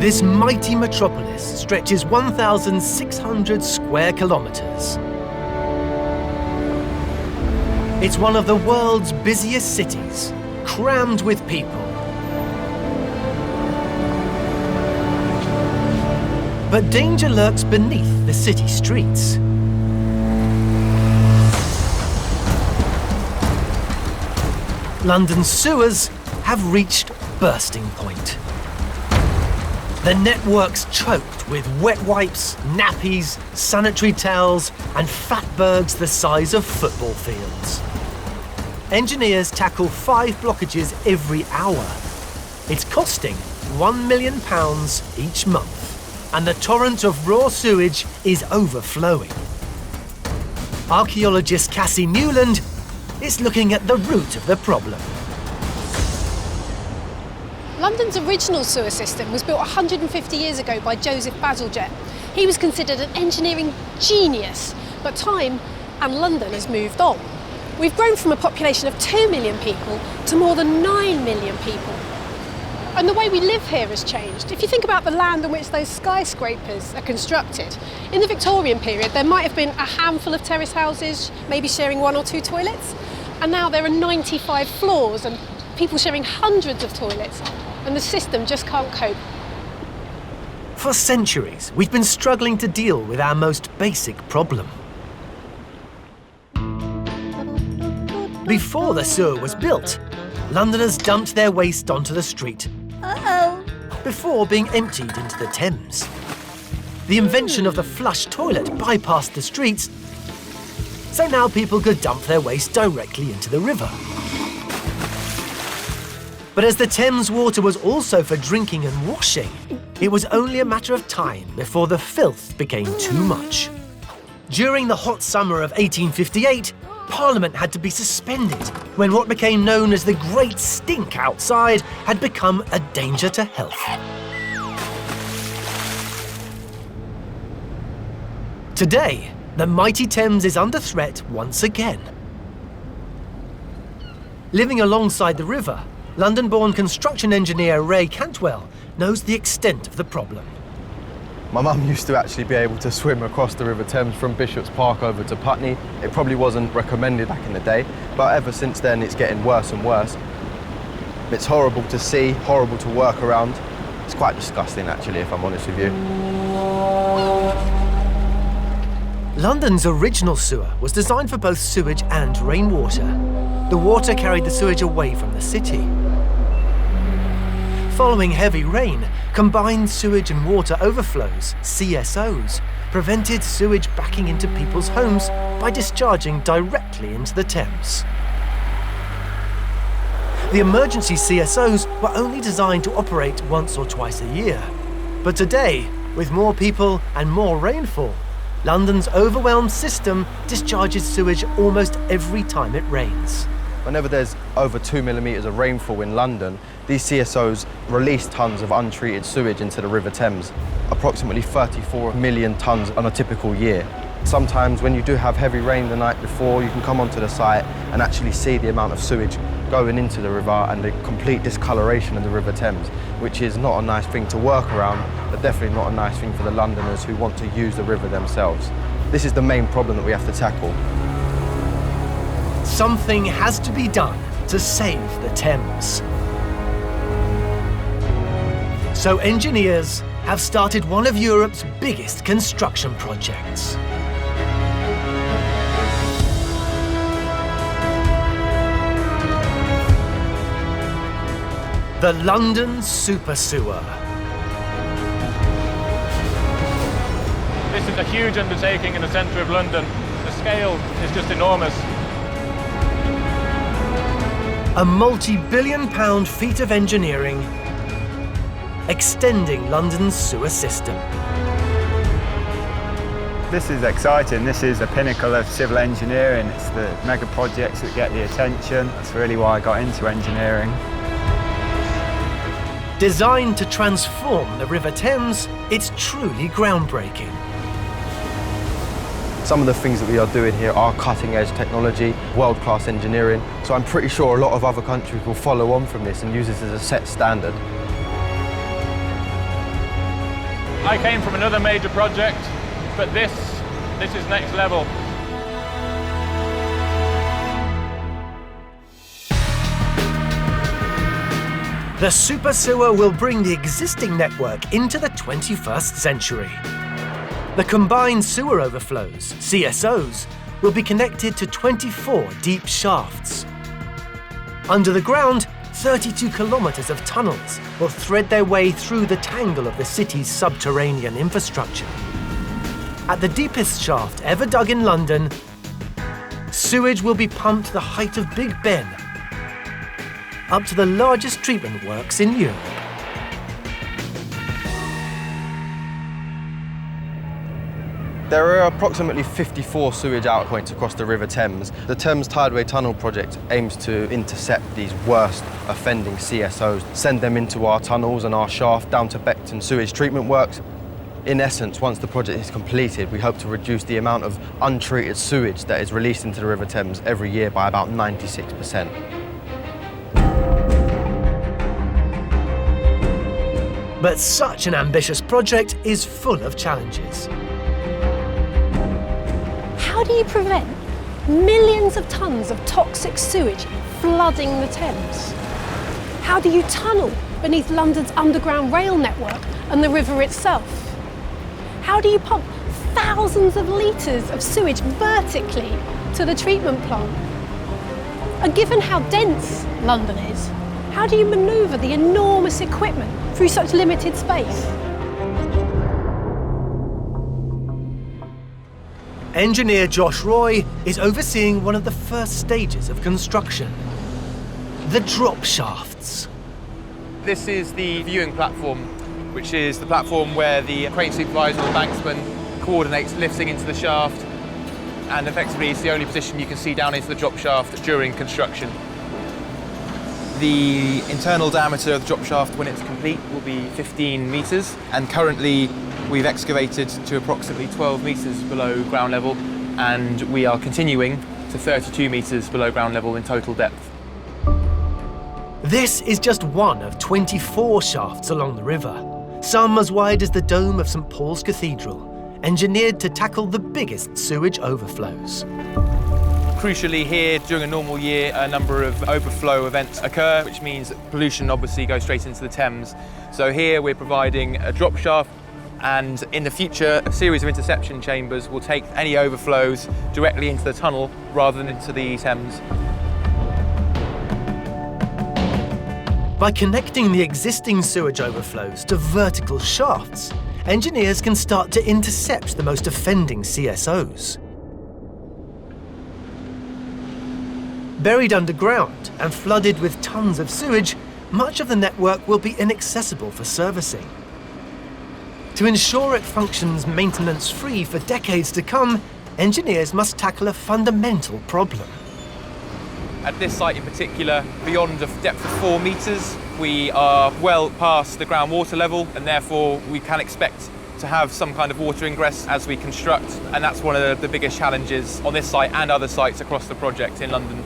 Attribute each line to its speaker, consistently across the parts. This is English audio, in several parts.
Speaker 1: This mighty metropolis stretches 1,600 square kilometres. It's one of the world's busiest cities, crammed with people. But danger lurks beneath the city streets. London's sewers have reached bursting point. The network's choked with wet wipes, nappies, sanitary towels, and fatbergs the size of football fields. Engineers tackle 5 blockages every hour. It's costing £1 million each month, and the torrent of raw sewage is overflowing. Archaeologist Cassie Newland is looking at the root of the problem.
Speaker 2: London's original sewer system was built 150 years ago by Joseph Bazalgette. He was considered an engineering genius, but time and London has moved on. We've grown from a population of 2 million people to more than 9 million people. And the way we live here has changed. If you think about the land on which those skyscrapers are constructed, in the Victorian period there might have been a handful of terrace houses, maybe sharing 1 or 2 toilets, and now there are 95 floors and people sharing hundreds of toilets, and the system just can't cope.
Speaker 1: For centuries, we've been struggling to deal with our most basic problem. Before the sewer was built, Londoners dumped their waste onto the street before being emptied into the Thames. The invention of the flush toilet bypassed the streets, so now people could dump their waste directly into the river. But as the Thames water was also for drinking and washing, it was only a matter of time before the filth became too much. During the hot summer of 1858, Parliament had to be suspended when what became known as the Great Stink outside had become a danger to health. Today, the mighty Thames is under threat once again. Living alongside the river, London-born construction engineer Ray Cantwell knows the extent of the problem.
Speaker 3: My mum used to actually be able to swim across the River Thames from Bishop's Park over to Putney. It probably wasn't recommended back in the day, but ever since then it's getting worse and worse. It's horrible to see, horrible to work around. It's quite disgusting actually, if I'm honest with you.
Speaker 1: London's original sewer was designed for both sewage and rainwater. The water carried the sewage away from the city. Following heavy rain, combined sewage and water overflows, CSOs, prevented sewage backing into people's homes by discharging directly into the Thames. The emergency CSOs were only designed to operate once or twice a year. But today, with more people and more rainfall, London's overwhelmed system discharges sewage almost every time it rains.
Speaker 3: Whenever there's over 2 millimetres of rainfall in London, these CSOs release tonnes of untreated sewage into the River Thames, approximately 34 million tonnes on a typical year. Sometimes when you do have heavy rain the night before, you can come onto the site and actually see the amount of sewage going into the river and the complete discoloration of the River Thames, which is not a nice thing to work around, but definitely not a nice thing for the Londoners who want to use the river themselves. This is the main problem that we have to tackle.
Speaker 1: Something has to be done to save the Thames. So engineers have started one of Europe's biggest construction projects. The London Super Sewer.
Speaker 4: This is a huge undertaking in the centre of London. The scale is just enormous.
Speaker 1: A multi-billion-pound feat of engineering extending London's sewer system.
Speaker 5: This is exciting. This is the pinnacle of civil engineering. It's the mega projects that get the attention. That's really why I got into engineering.
Speaker 1: Designed to transform the River Thames, it's truly groundbreaking.
Speaker 3: Some of the things that we are doing here are cutting-edge technology, world-class engineering, so I'm pretty sure a lot of other countries will follow on from this and use this as a set standard.
Speaker 4: I came from another major project, but this is next level.
Speaker 1: The super sewer will bring the existing network into the 21st century. The combined sewer overflows, CSOs, will be connected to 24 deep shafts. Under the ground, 32 kilometres of tunnels will thread their way through the tangle of the city's subterranean infrastructure. At the deepest shaft ever dug in London, sewage will be pumped the height of Big Ben, up to the largest treatment works in Europe.
Speaker 3: There are approximately 54 sewage outlet points across the River Thames. The Thames Tideway Tunnel project aims to intercept these worst offending CSOs, send them into our tunnels and our shaft down to Beckton sewage treatment works. In essence, once the project is completed, we hope to reduce the amount of untreated sewage that is released into the River Thames every year by about 96%.
Speaker 1: But such an ambitious project is full of challenges.
Speaker 2: How do you prevent millions of tonnes of toxic sewage flooding the Thames? How do you tunnel beneath London's underground rail network and the river itself? How do you pump thousands of litres of sewage vertically to the treatment plant? And given how dense London is, how do you manoeuvre the enormous equipment through such limited space?
Speaker 1: Engineer Josh Roy is overseeing one of the first stages of construction, the drop shafts.
Speaker 6: This is the viewing platform, which is the platform where the crane supervisor or the banksman coordinates lifting into the shaft, and effectively it's the only position you can see down into the drop shaft during construction. The internal diameter of the drop shaft when it's complete will be 15 metres, and currently we've excavated to approximately 12 metres below ground level, and we are continuing to 32 metres below ground level in total depth.
Speaker 1: This is just one of 24 shafts along the river, some as wide as the dome of St Paul's Cathedral, engineered to tackle the biggest sewage overflows.
Speaker 6: Crucially here, during a normal year, a number of overflow events occur, which means that pollution obviously goes straight into the Thames. So here we're providing a drop shaft, and in the future a series of interception chambers will take any overflows directly into the tunnel rather than into the Thames.
Speaker 1: By connecting the existing sewage overflows to vertical shafts, engineers can start to intercept the most offending CSOs. Buried underground and flooded with tons of sewage, much of the network will be inaccessible for servicing. To ensure it functions maintenance-free for decades to come, engineers must tackle a fundamental problem.
Speaker 6: At this site in particular, beyond a depth of 4 metres, we are well past the groundwater level, and therefore we can expect to have some kind of water ingress as we construct, and that's one of the biggest challenges on this site and other sites across the project in London.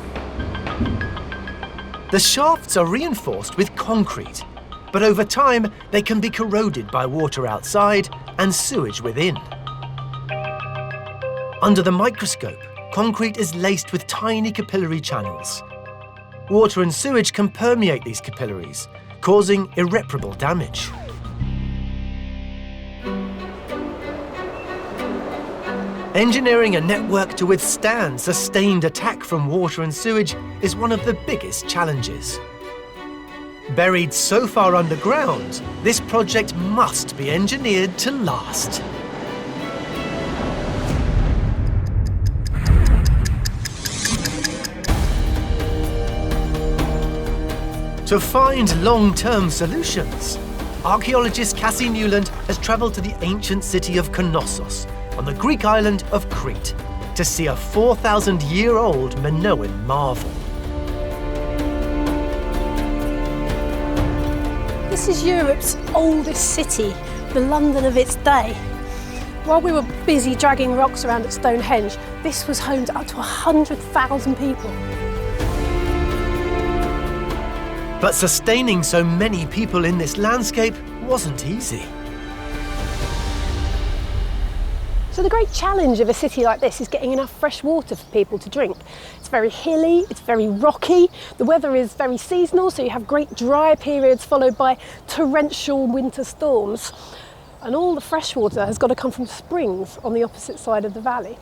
Speaker 1: The shafts are reinforced with concrete, but over time they can be corroded by water outside and sewage within. Under the microscope, concrete is laced with tiny capillary channels. Water and sewage can permeate these capillaries, causing irreparable damage. Engineering a network to withstand sustained attack from water and sewage is one of the biggest challenges. Buried so far underground, this project must be engineered to last. To find long-term solutions, archaeologist Cassie Newland has travelled to the ancient city of Knossos on the Greek island of Crete to see a 4,000-year-old Minoan marvel.
Speaker 2: This is Europe's oldest city, the London of its day. While we were busy dragging rocks around at Stonehenge, this was home to up to 100,000 people.
Speaker 1: But sustaining so many people in this landscape wasn't easy.
Speaker 2: So the great challenge of a city like this is getting enough fresh water for people to drink. It's very hilly, it's very rocky, the weather is very seasonal, so you have great dry periods followed by torrential winter storms. And all the fresh water has got to come from springs on the opposite side of the valley.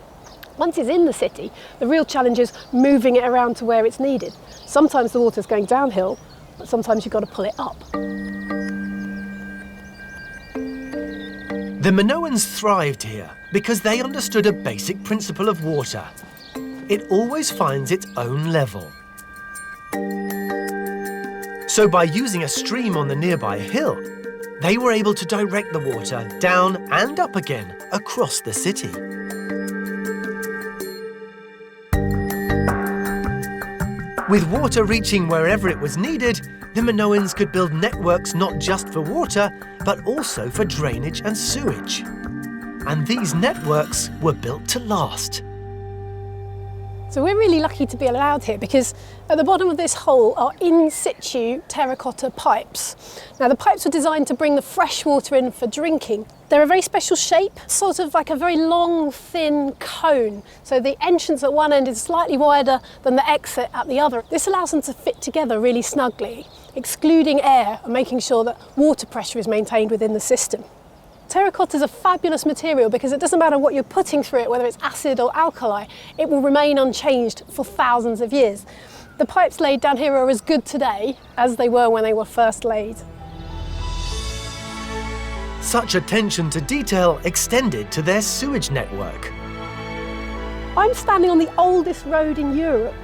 Speaker 2: Once it's in the city, the real challenge is moving it around to where it's needed. Sometimes the water's going downhill, but sometimes you've got to pull it up.
Speaker 1: The Minoans thrived here because they understood a basic principle of water. It always finds its own level. So by using a stream on the nearby hill, they were able to direct the water down and up again across the city. With water reaching wherever it was needed, the Minoans could build networks not just for water, but also for drainage and sewage. And these networks were built to last.
Speaker 2: So we're really lucky to be allowed here because at the bottom of this hole are in situ terracotta pipes. Now the pipes were designed to bring the fresh water in for drinking. They're a very special shape, sort of like a very long, thin cone. So the entrance at one end is slightly wider than the exit at the other. This allows them to fit together really snugly, excluding air and making sure that water pressure is maintained within the system. Terracotta is a fabulous material because it doesn't matter what you're putting through it, whether it's acid or alkali, it will remain unchanged for thousands of years. The pipes laid down here are as good today as they were when they were first laid.
Speaker 1: Such attention to detail extended to their sewage network.
Speaker 2: I'm standing on the oldest road in Europe.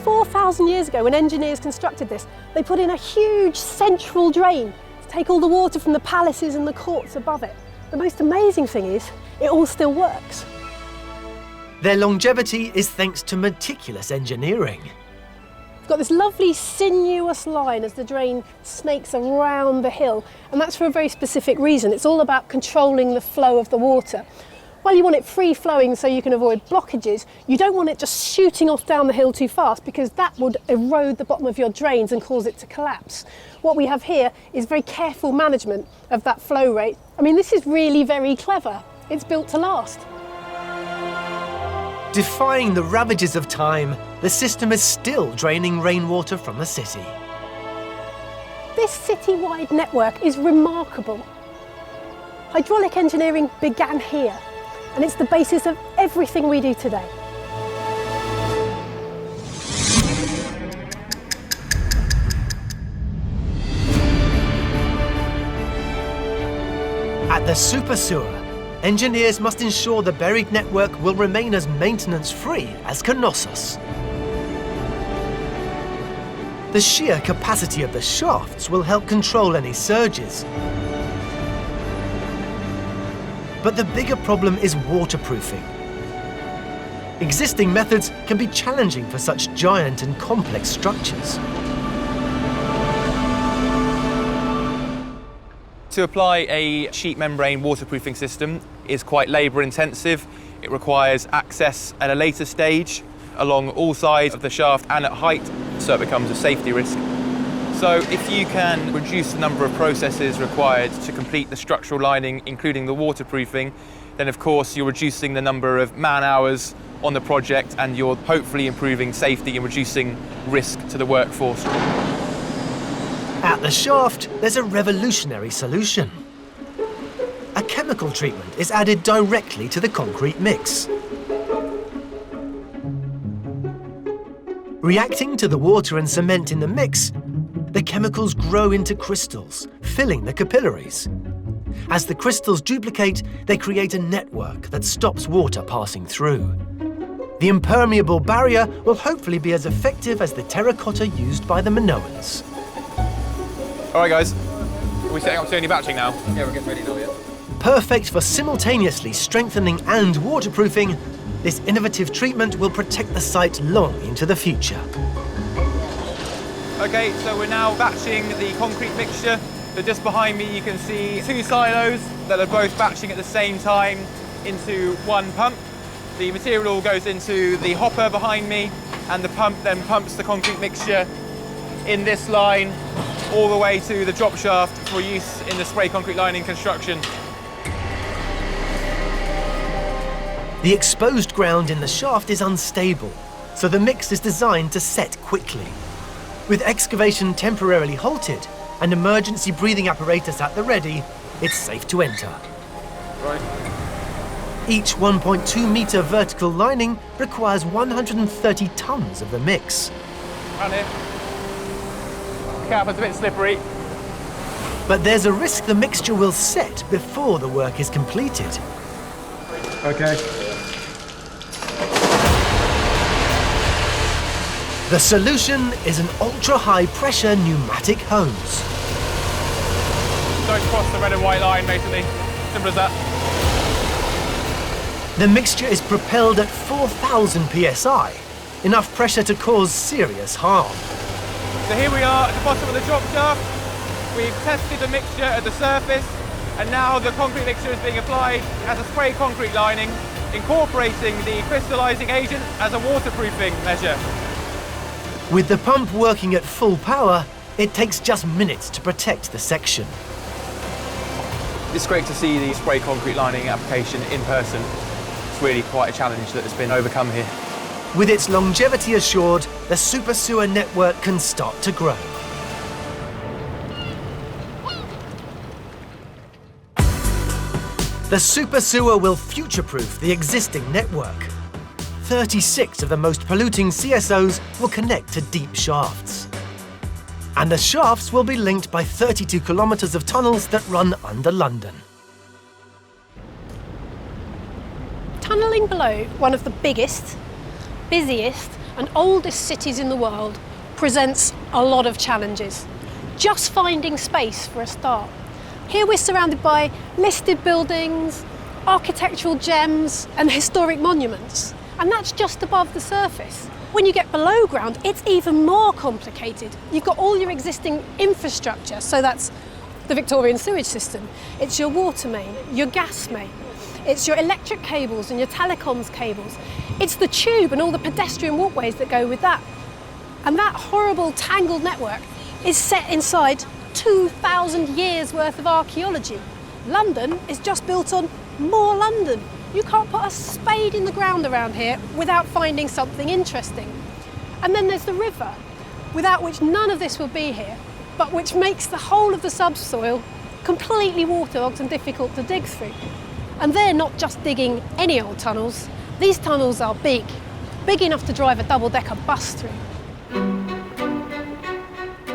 Speaker 2: 4,000 years ago, when engineers constructed this, they put in a huge central drain to take all the water from the palaces and the courts above it. The most amazing thing is, it all still works.
Speaker 1: Their longevity is thanks to meticulous engineering.
Speaker 2: We've got this lovely sinuous line as the drain snakes around the hill, and that's for a very specific reason. It's all about controlling the flow of the water. While you want it free flowing so you can avoid blockages, you don't want it just shooting off down the hill too fast because that would erode the bottom of your drains and cause it to collapse. What we have here is very careful management of that flow rate. I mean, this is really very clever. It's built to last.
Speaker 1: Defying the ravages of time, the system is still draining rainwater from the city.
Speaker 2: This city-wide network is remarkable. Hydraulic engineering began here, and it's the basis of everything we do today.
Speaker 1: At the super sewer, engineers must ensure the buried network will remain as maintenance-free as Knossos. The sheer capacity of the shafts will help control any surges. But the bigger problem is waterproofing. Existing methods can be challenging for such giant and complex structures.
Speaker 6: To apply a sheet membrane waterproofing system is quite labour intensive. It requires access at a later stage along all sides of the shaft and at height, so it becomes a safety risk. So if you can reduce the number of processes required to complete the structural lining, including the waterproofing, then of course you're reducing the number of man-hours on the project and you're hopefully improving safety and reducing risk to the workforce.
Speaker 1: At the shaft, there's a revolutionary solution. A chemical treatment is added directly to the concrete mix. Reacting to the water and cement in the mix, the chemicals grow into crystals, filling the capillaries. As the crystals duplicate, they create a network that stops water passing through. The impermeable barrier will hopefully be as effective as the terracotta used by the Minoans.
Speaker 6: All right, guys, are we setting up to any batching now? Yeah, we're getting ready now, yeah.
Speaker 1: Perfect for simultaneously strengthening and waterproofing, this innovative treatment will protect the site long into the future.
Speaker 6: Okay, so we're now batching the concrete mixture. So just behind me you can see two silos that are both batching at the same time into one pump. The material goes into the hopper behind me and the pump then pumps the concrete mixture in this line all the way to the drop shaft for use in the spray concrete lining construction.
Speaker 1: The exposed ground in the shaft is unstable, so the mix is designed to set quickly. With excavation temporarily halted and emergency breathing apparatus at the ready, it's safe to enter.
Speaker 4: Right.
Speaker 1: Each 1.2 metre vertical lining requires 130 tonnes of the mix.
Speaker 4: Around here. Cap, it's a bit slippery.
Speaker 1: But there's a risk the mixture will set before the work is completed.
Speaker 5: Okay.
Speaker 1: The solution is an ultra-high pressure pneumatic hose.
Speaker 4: Don't cross the red and white line, basically. Simple as that.
Speaker 1: The mixture is propelled at 4,000 psi, enough pressure to cause serious harm.
Speaker 4: So here we are at the bottom of the drop shaft. We've tested the mixture at the surface, and now the concrete mixture is being applied as a spray concrete lining, incorporating the crystallising agent as a waterproofing measure.
Speaker 1: With the pump working at full power, it takes just minutes to protect the section.
Speaker 6: It's great to see the spray concrete lining application in person. It's really quite a challenge that has been overcome here.
Speaker 1: With its longevity assured, the super sewer network can start to grow. The super sewer will future-proof the existing network. 36 of the most polluting CSOs will connect to deep shafts. And the shafts will be linked by 32 kilometres of tunnels that run under London.
Speaker 2: Tunnelling below one of the biggest, busiest and oldest cities in the world presents a lot of challenges. Just finding space for a start. Here we're surrounded by listed buildings, architectural gems and historic monuments. And that's just above the surface. When you get below ground, it's even more complicated. You've got all your existing infrastructure, so that's the Victorian sewage system. It's your water main, your gas main. It's your electric cables and your telecoms cables. It's the tube and all the pedestrian walkways that go with that. And that horrible tangled network is set inside 2,000 years worth of archaeology. London is just built on more London. You can't put a spade in the ground around here without finding something interesting. And then there's the river, without which none of this will be here, but which makes the whole of the subsoil completely waterlogged and difficult to dig through. And they're not just digging any old tunnels. These tunnels are big enough to drive a double-decker bus through.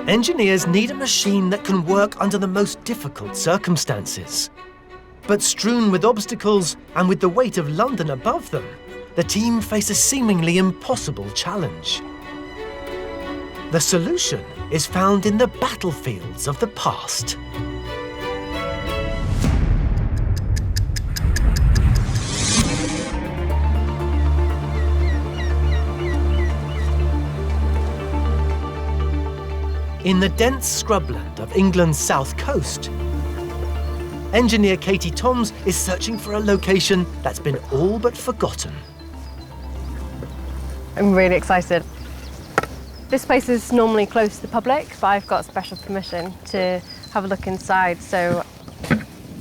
Speaker 1: Engineers need a machine that can work under the most difficult circumstances. But strewn with obstacles and with the weight of London above them, the team face a seemingly impossible challenge. The solution is found in the battlefields of the past. In the dense scrubland of England's south coast, engineer Katie Toms is searching for a location that's been all but forgotten.
Speaker 7: I'm really excited. This place is normally closed to the public, but I've got special permission to have a look inside, so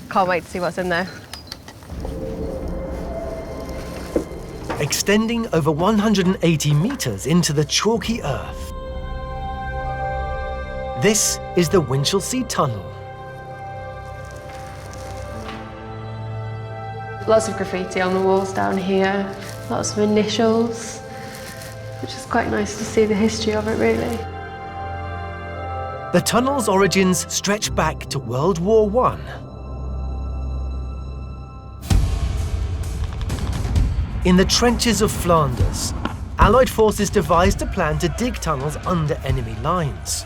Speaker 7: can't wait to see what's in there.
Speaker 1: Extending over 180 metres into the chalky earth. This is the Winchelsea Tunnel.
Speaker 7: Lots of graffiti on the walls down here, lots of initials, which is quite nice to see the history of it, really.
Speaker 1: The tunnel's origins stretch back to World War I. In the trenches of Flanders, Allied forces devised a plan to dig tunnels under enemy lines.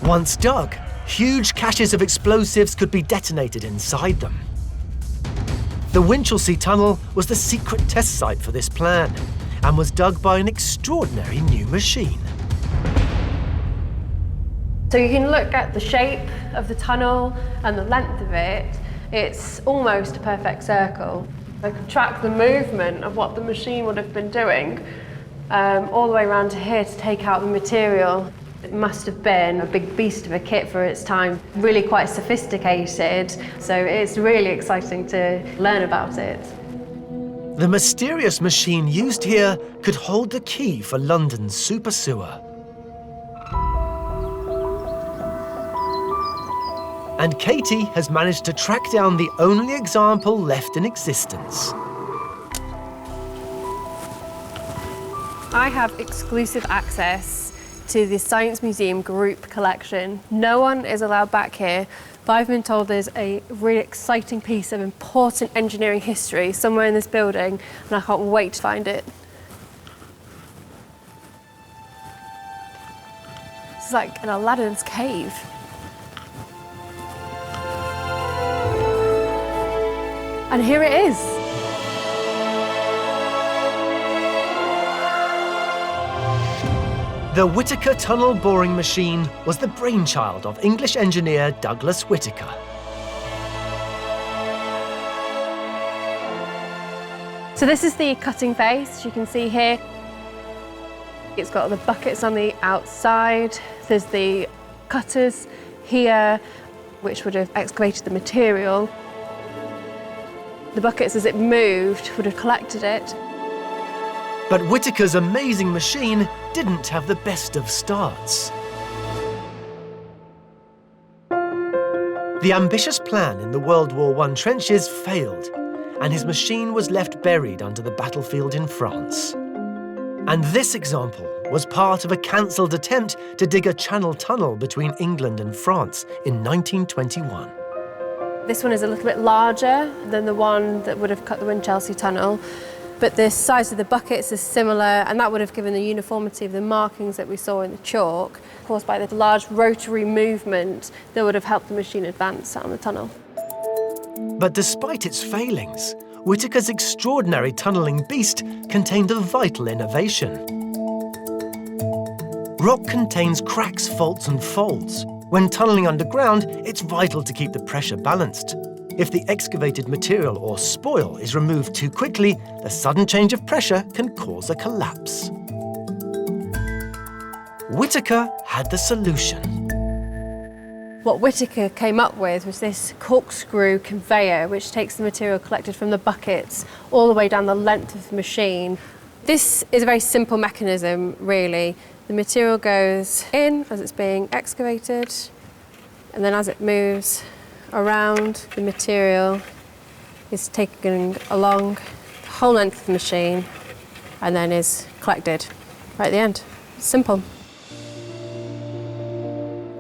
Speaker 1: Once dug, huge caches of explosives could be detonated inside them. The Winchelsea Tunnel was the secret test site for this plan and was dug by an extraordinary new machine.
Speaker 7: So you can look at the shape of the tunnel and the length of it. It's almost a perfect circle. I could track the movement of what the machine would have been doing all the way around to here to take out the material. It must have been a big beast of a kit for its time, really quite sophisticated, so it's really exciting to learn about it.
Speaker 1: The mysterious machine used here could hold the key for London's super sewer. And Katie has managed to track down the only example left in existence.
Speaker 7: I have exclusive access to the Science Museum group collection. No one is allowed back here, but I've been told there's a really exciting piece of important engineering history somewhere in this building, and I can't wait to find it. It's like an Aladdin's cave. And here it is.
Speaker 1: The Whittaker tunnel boring machine was the brainchild of English engineer Douglas Whittaker.
Speaker 7: So this is the cutting face, you can see here. It's got the buckets on the outside. There's the cutters here, which would have excavated the material. The buckets, as it moved, would have collected it.
Speaker 1: But Whittaker's amazing machine didn't have the best of starts. The ambitious plan in the World War I trenches failed, and his machine was left buried under the battlefield in France. And this example was part of a cancelled attempt to dig a channel tunnel between England and France in 1921.
Speaker 7: This one is a little bit larger than the one that would have cut the Winchelsea tunnel, but the size of the buckets is similar, and that would have given the uniformity of the markings that we saw in the chalk, caused by the large rotary movement that would have helped the machine advance down the tunnel.
Speaker 1: But despite its failings, Whittaker's extraordinary tunnelling beast contained a vital innovation. Rock contains cracks, faults and folds. When tunnelling underground, it's vital to keep the pressure balanced. If the excavated material or spoil is removed too quickly, the sudden change of pressure can cause a collapse. Whittaker had the solution.
Speaker 7: What Whittaker came up with was this corkscrew conveyor, which takes the material collected from the buckets all the way down the length of the machine. This is a very simple mechanism, really. The material goes in as it's being excavated, and then as it moves around, the material is taken along the whole length of the machine and then is collected right at the end. It's simple.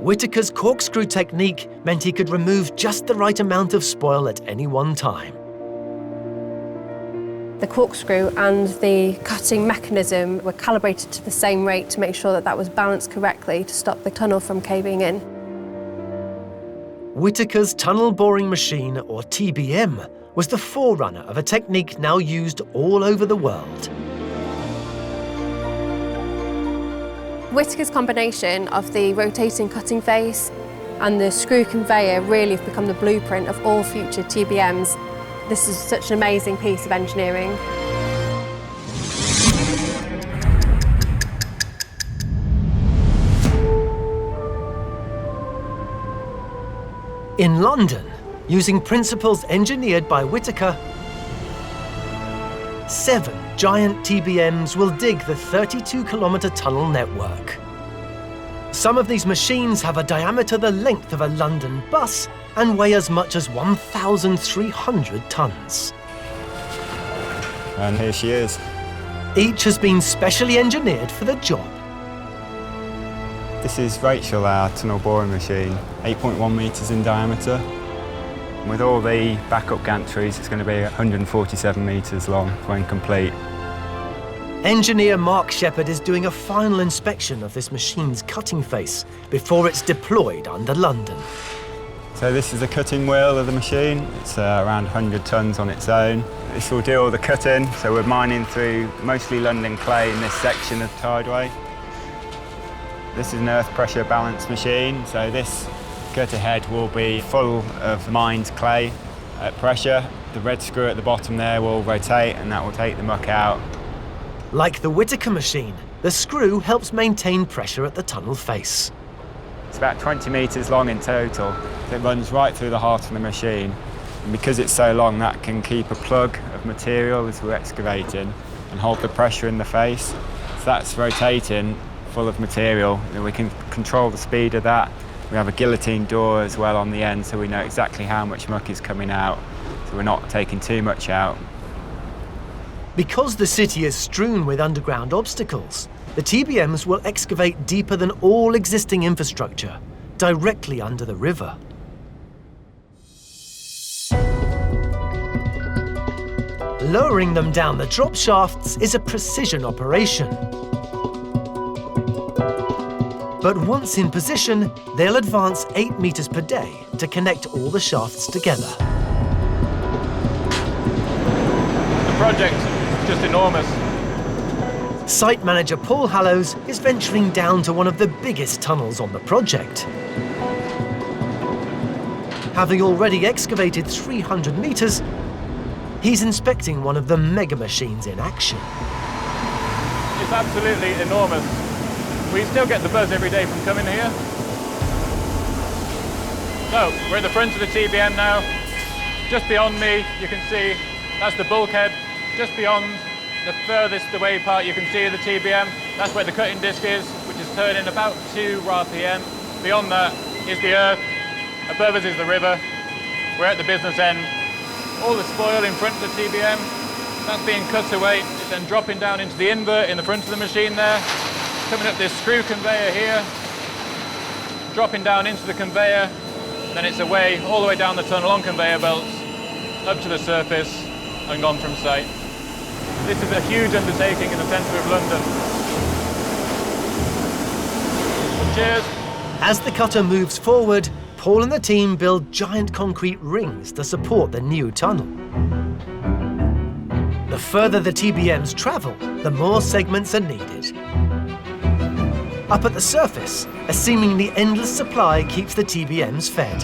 Speaker 1: Whittaker's corkscrew technique meant he could remove just the right amount of spoil at any one time.
Speaker 7: The corkscrew and the cutting mechanism were calibrated to the same rate to make sure that that was balanced correctly to stop the tunnel from caving in.
Speaker 1: Whittaker's tunnel boring machine, or TBM, was the forerunner of a technique now used all over the world.
Speaker 7: Whittaker's combination of the rotating cutting face and the screw conveyor really have become the blueprint of all future TBMs. This is such an amazing piece of engineering.
Speaker 1: In London, using principles engineered by Whittaker, 7 giant TBMs will dig the 32-kilometre tunnel network. Some of these machines have a diameter the length of a London bus and weigh as much as 1,300 tonnes.
Speaker 5: And here she is.
Speaker 1: Each has been specially engineered for the job.
Speaker 5: This is Rachel, our tunnel boring machine, 8.1 metres in diameter. With all the backup gantries, it's going to be 147 metres long when complete.
Speaker 1: Engineer Mark Shepherd is doing a final inspection of this machine's cutting face before it's deployed under London.
Speaker 5: So this is the cutting wheel of the machine. It's around 100 tonnes on its own. This will do all the cutting, so we're mining through mostly London clay in this section of the tideway. This is an earth pressure balance machine, so this cutter head will be full of mined clay at pressure. The red screw at the bottom there will rotate and that will take the muck out.
Speaker 1: Like the Whittaker machine, the screw helps maintain pressure at the tunnel face.
Speaker 5: It's about 20 metres long in total. It runs right through the heart of the machine. And because it's so long, that can keep a plug of of material as we're excavating and hold the pressure in the face. So that's rotating, full of material, and we can control the speed of that. We have a guillotine door as well on the end, so we know exactly how much muck is coming out, so we're not taking too much out.
Speaker 1: Because the city is strewn with underground obstacles, the TBMs will excavate deeper than all existing infrastructure, directly under the river. Lowering them down the drop shafts is a precision operation. But once in position, they'll advance 8 meters per day to connect all the shafts together.
Speaker 4: The project is just enormous.
Speaker 1: Site manager Paul Hallows is venturing down to one of the biggest tunnels on the project. Having already excavated 300 meters, he's inspecting one of the mega machines in action.
Speaker 4: It's absolutely enormous. We still get the buzz every day from coming here. So, we're at the front of the TBM now. Just beyond me, you can see, that's the bulkhead. Just beyond the furthest away part, you can see the TBM. That's where the cutting disc is, which is turning about 2 RPM. Beyond that is the earth. Above us is the river. We're at the business end. All the spoil in front of the TBM, that's being cut away. It's then dropping down into the invert in the front of the machine there. Coming up this screw conveyor here, dropping down into the conveyor, then it's away, all the way down the tunnel on conveyor belts, up to the surface, and gone from sight. This is a huge undertaking in the centre of London. Cheers.
Speaker 1: As the cutter moves forward, Paul and the team build giant concrete rings to support the new tunnel. The further the TBMs travel, the more segments are needed. Up at the surface, a seemingly endless supply keeps the TBMs fed.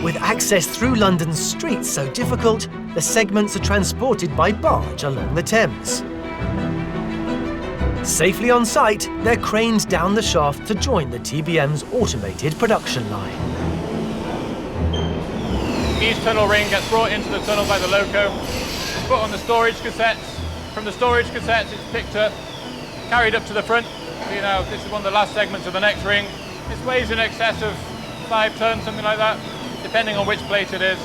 Speaker 1: With access through London's streets so difficult, the segments are transported by barge along the Thames. Safely on site, they're craned down the shaft to join the TBM's automated production line.
Speaker 4: Each tunnel ring gets brought into the tunnel by the loco, it's put on the storage cassettes. From the storage cassettes, it's picked up, carried up to the front. You know, this is one of the last segments of the next ring. This weighs in excess of 5 tons, something like that, depending on which plate it is.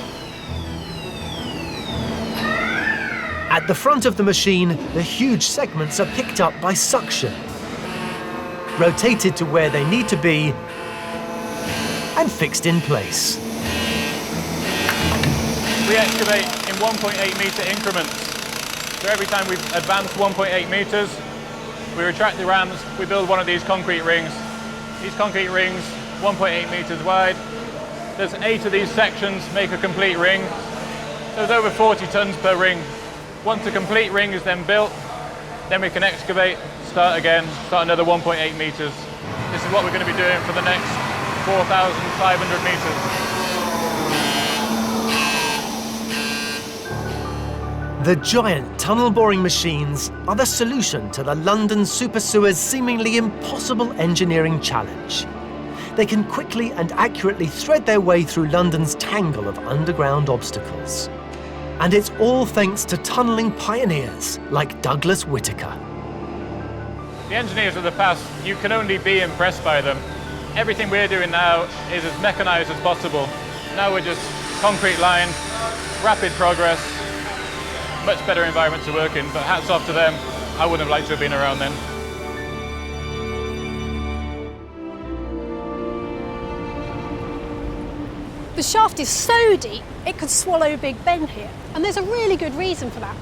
Speaker 1: At the front of the machine, the huge segments are picked up by suction, rotated to where they need to be, and fixed in place.
Speaker 4: We excavate in 1.8 metre increments. So every time we advance 1.8 metres, we retract the rams, we build one of these concrete rings. These concrete rings, 1.8 metres wide. There's 8 of these sections make a complete ring. There's over 40 tonnes per ring. Once a complete ring is then built, then we can excavate, start again, start another 1.8 metres. This is what we're going to be doing for the next 4,500 metres.
Speaker 1: The giant tunnel boring machines are the solution to the London super sewer's seemingly impossible engineering challenge. They can quickly and accurately thread their way through London's tangle of underground obstacles. And it's all thanks to tunnelling pioneers like Douglas Whitaker.
Speaker 4: The engineers of the past, you can only be impressed by them. Everything we're doing now is as mechanised as possible. Now we're just concrete lined, rapid progress, much better environment to work in, but hats off to them. I wouldn't have liked to have been around then.
Speaker 2: The shaft is so deep, it could swallow Big Ben here. And there's a really good reason for that.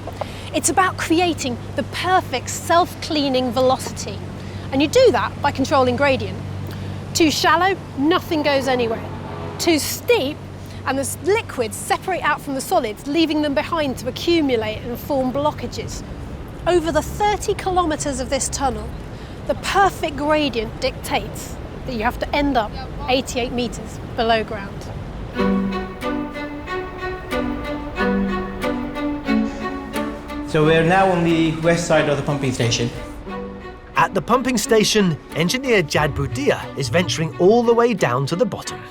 Speaker 2: It's about creating the perfect self-cleaning velocity. And you do that by controlling gradient. Too shallow, nothing goes anywhere. Too steep, and the liquids separate out from the solids, leaving them behind to accumulate and form blockages. Over the 30 kilometres of this tunnel, the perfect gradient dictates that you have to end up 88 metres below ground.
Speaker 8: So we're now on the west side of the pumping station.
Speaker 1: At the pumping station, engineer Jad Boudia is venturing all the way down to the bottom.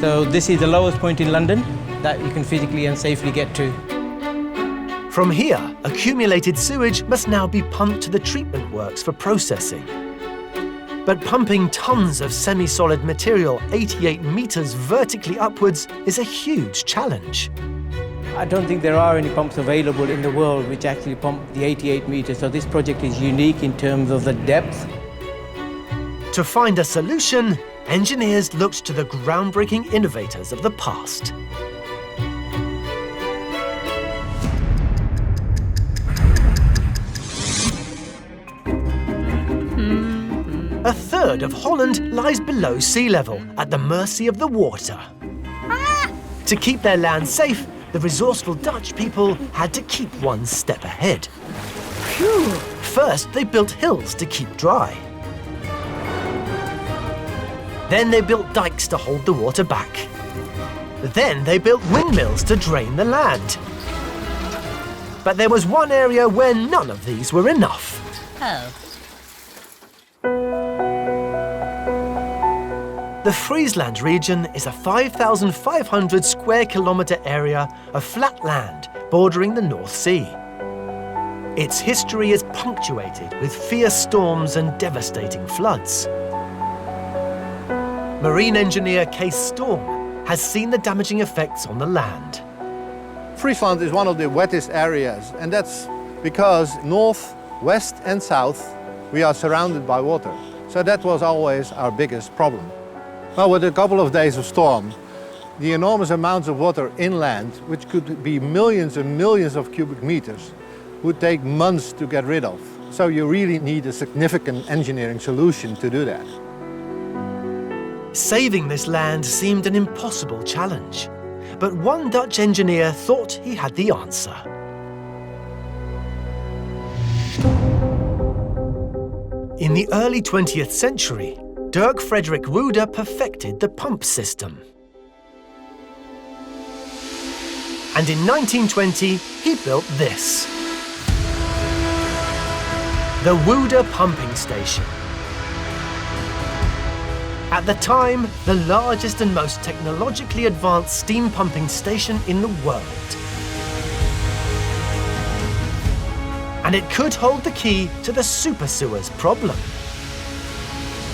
Speaker 8: So this is the lowest point in London. that you can physically and safely get to.
Speaker 1: From here, accumulated sewage must now be pumped to the treatment works for processing. But pumping tons of semi-solid material 88 meters vertically upwards is a huge challenge.
Speaker 8: I don't think there are any pumps available in the world which actually pump the 88 meters, so this project is unique in terms of the depth.
Speaker 1: To find a solution, engineers looked to the groundbreaking innovators of the past. A third of Holland lies below sea level, at the mercy of the water. To keep their land safe, the resourceful Dutch people had to keep one step ahead. First, they built hills to keep dry. Then they built dikes to hold the water back. Then they built windmills to drain the land. But there was one area where none of these were enough. The Friesland region is a 5,500 square kilometre area of flat land bordering the North Sea. Its history is punctuated with fierce storms and devastating floods. Marine engineer Kees Storm has seen the damaging effects on the land.
Speaker 9: Friesland is one of the wettest areas, and that's because north, west and south we are surrounded by water. So that was always our biggest problem. Well, with a couple of days of storm, the enormous amounts of water inland, which could be millions and millions of cubic meters, would take months to get rid of. So you really need a significant engineering solution to do that.
Speaker 1: Saving this land seemed an impossible challenge, but one Dutch engineer thought he had the answer. In the early 20th century, Dirk Frederik Woeder perfected the pump system. And in 1920, he built this. The Woeder pumping station. At the time, the largest and most technologically advanced steam pumping station in the world. And it could hold the key to the super sewers problem.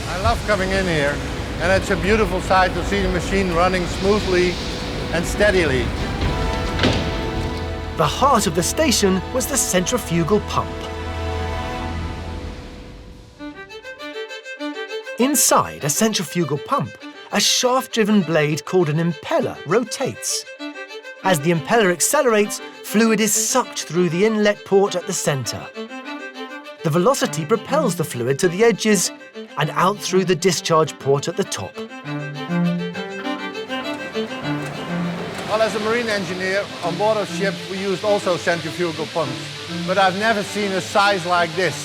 Speaker 9: I love coming in here, and it's a beautiful sight to see the machine running smoothly and steadily.
Speaker 1: The heart of the station was the centrifugal pump. Inside a centrifugal pump, a shaft-driven blade called an impeller rotates. As the impeller accelerates, fluid is sucked through the inlet port at the centre. The velocity propels the fluid to the edges and out through the discharge port at the top.
Speaker 9: Well, as a marine engineer, on board of ships we used also centrifugal pumps. But I've never seen a size like this,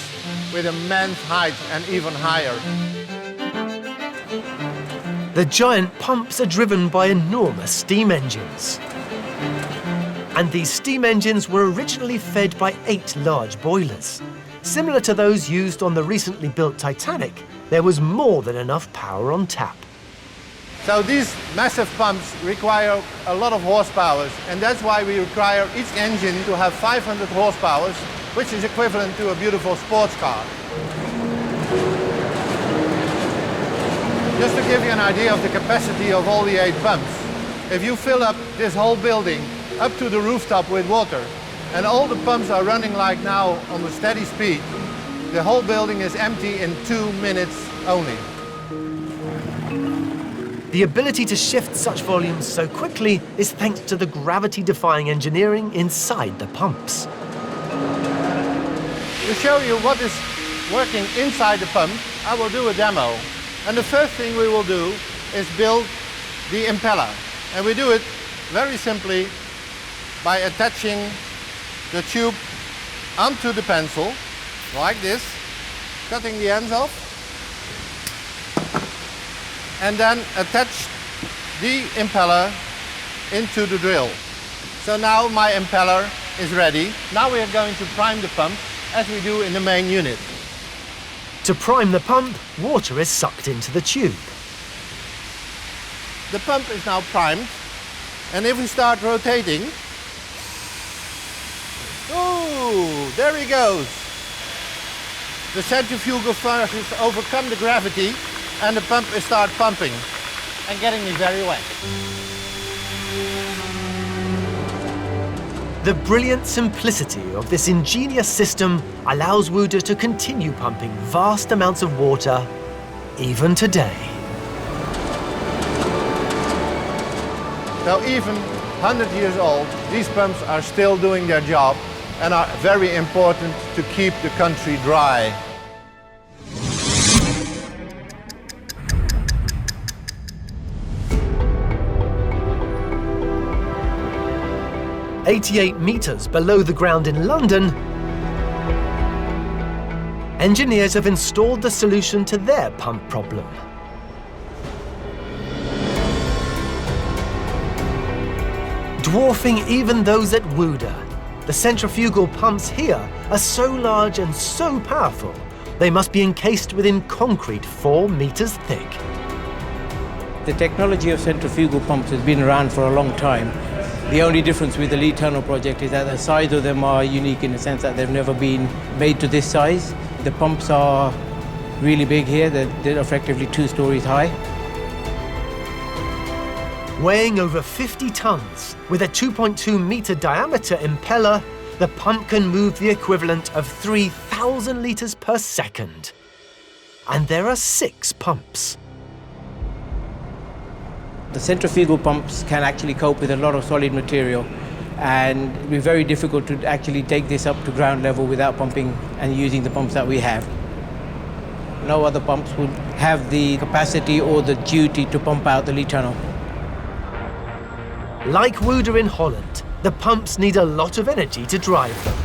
Speaker 9: with immense height and even higher.
Speaker 1: The giant pumps are driven by enormous steam engines. And these steam engines were originally fed by 8 large boilers. Similar to those used on the recently built Titanic, there was more than enough power on tap.
Speaker 9: So these massive pumps require a lot of horsepower, and that's why we require each engine to have 500 horsepower, which is equivalent to a beautiful sports car. Just to give you an idea of the capacity of all the 8 pumps, if you fill up this whole building up to the rooftop with water, and all the pumps are running like now on a steady speed, the whole building is empty in 2 minutes only.
Speaker 1: The ability to shift such volumes so quickly is thanks to the gravity-defying engineering inside the pumps.
Speaker 9: To show you what is working inside the pump, I will do a demo. And the first thing we will do is build the impeller. And we do it very simply by attaching the tube onto the pencil, like this, cutting the ends off, and then attach the impeller into the drill. So now my impeller is ready. Now we are going to prime the pump as we do in the main unit.
Speaker 1: To prime the pump, water is sucked into the tube.
Speaker 9: The pump is now primed, And if we start rotating, oh, there he goes. The centrifugal forces overcome the gravity and the pump starts pumping and getting me very wet.
Speaker 1: The brilliant simplicity of this ingenious system allows Wooda to continue pumping vast amounts of water even today.
Speaker 9: Now, even 100 years old, these pumps are still doing their job and are very important to keep the country dry.
Speaker 1: "88 meters below the ground in London, engineers have installed the solution to their pump problem. Dwarfing even those at Wooda, the centrifugal pumps here are so large and so powerful, they must be encased within concrete 4 meters thick.
Speaker 8: The technology of centrifugal pumps has been around for a long time. The only difference with the Lee Tunnel project is that the size of them are unique in the sense that they've never been made to this size. The pumps are really big here, they're effectively 2 stories high.
Speaker 1: Weighing over 50 tons, with a 2.2 meter diameter impeller, the pump can move the equivalent of 3,000 litres per second. And there are 6 pumps.
Speaker 8: The centrifugal pumps can actually cope with a lot of solid material, and it would be very difficult to actually take this up to ground level without pumping and using the pumps that we have. No other pumps would have the capacity or the duty to pump out the Lee Tunnel.
Speaker 1: Like Wooda in Holland, the pumps need a lot of energy to drive them.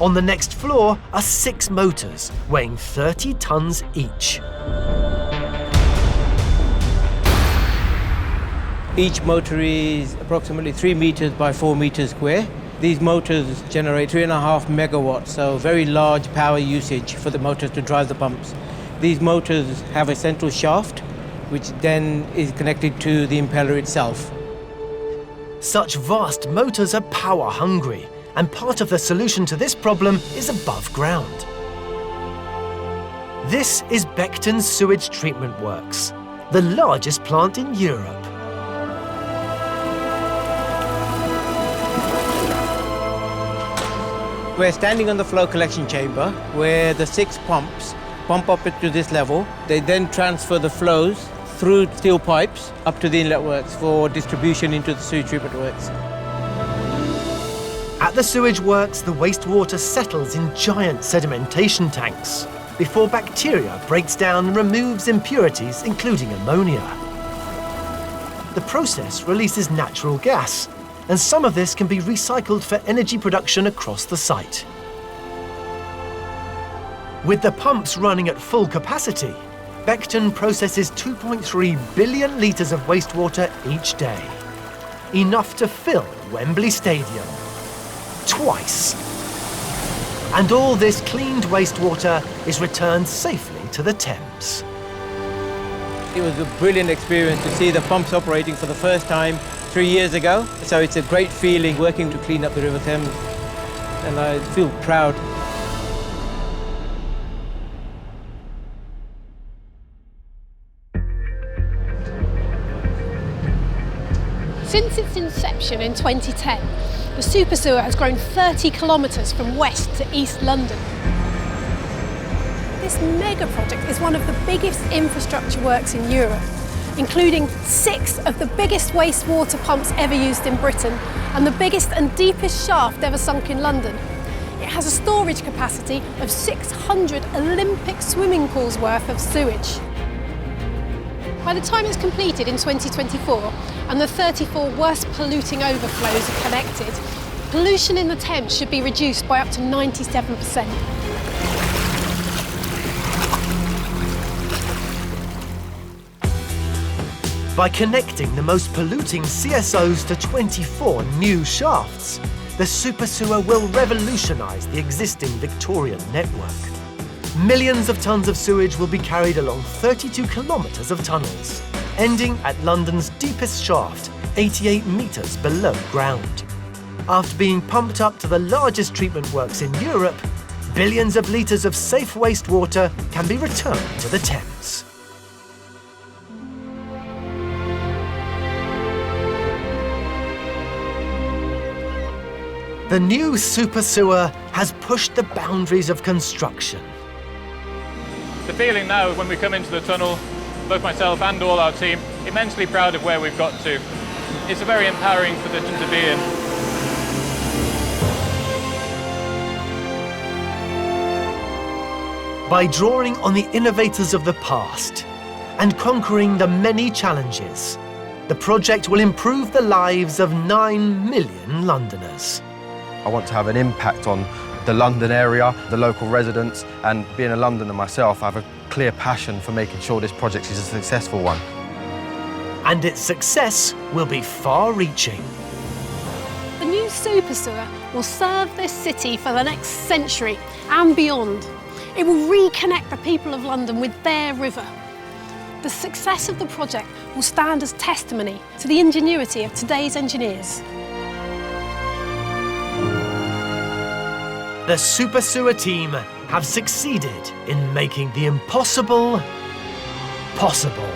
Speaker 1: On the next floor are 6 motors, weighing 30 tons each.
Speaker 8: Each motor is approximately 3 meters by 4 meters square. These motors generate 3.5 megawatts, so very large power usage for the motors to drive the pumps. These motors have a central shaft, which then is connected to the impeller itself.
Speaker 1: Such vast motors are power hungry, and part of the solution to this problem is above ground. This is Beckton's sewage treatment works, the largest plant in Europe.
Speaker 8: We're standing on the flow collection chamber where the 6 pumps pump up to this level. They then transfer the flows through steel pipes up to the inlet works for distribution into the sewage treatment works.
Speaker 1: At the sewage works, the wastewater settles in giant sedimentation tanks before bacteria breaks down and removes impurities, including ammonia. The process releases natural gas, and some of this can be recycled for energy production across the site. With the pumps running at full capacity, Beckton processes 2.3 billion litres of wastewater each day. Enough to fill Wembley Stadium. Twice. And all this cleaned wastewater is returned safely to the Thames.
Speaker 8: It was a brilliant experience to see the pumps operating for the first time 3 years ago. So it's a great feeling working to clean up the River Thames, and I feel proud.
Speaker 2: Since its inception in 2010, the super sewer has grown 30 kilometres from west to east London. This mega project is one of the biggest infrastructure works in Europe, including 6 of the biggest wastewater pumps ever used in Britain and the biggest and deepest shaft ever sunk in London. It has a storage capacity of 600 Olympic swimming pools worth of sewage. By the time it's completed in 2024 and the 34 worst polluting overflows are connected, pollution in the Thames should be reduced by up to 97%.
Speaker 1: By connecting the most polluting CSOs to 24 new shafts, the super sewer will revolutionise the existing Victorian network. Millions of tonnes of sewage will be carried along 32 kilometres of tunnels, ending at London's deepest shaft 88 metres below ground. After being pumped up to the largest treatment works in Europe, billions of litres of safe wastewater can be returned to the Thames. The new super sewer has pushed the boundaries of construction.
Speaker 4: The feeling now when we come into the tunnel, both myself and all our team, immensely proud of where we've got to. It's a very empowering position to be in.
Speaker 1: By drawing on the innovators of the past and conquering the many challenges, the project will improve the lives of 9 million Londoners.
Speaker 3: I want to have an impact on the London area, the local residents, and being a Londoner myself, I have a clear passion for making sure this project is a successful one.
Speaker 1: And its success will be far-reaching.
Speaker 2: The new super sewer will serve this city for the next century and beyond. It will reconnect the people of London with their river. The success of the project will stand as testimony to the ingenuity of today's engineers.
Speaker 1: The Super Sewer team have succeeded in making the impossible possible.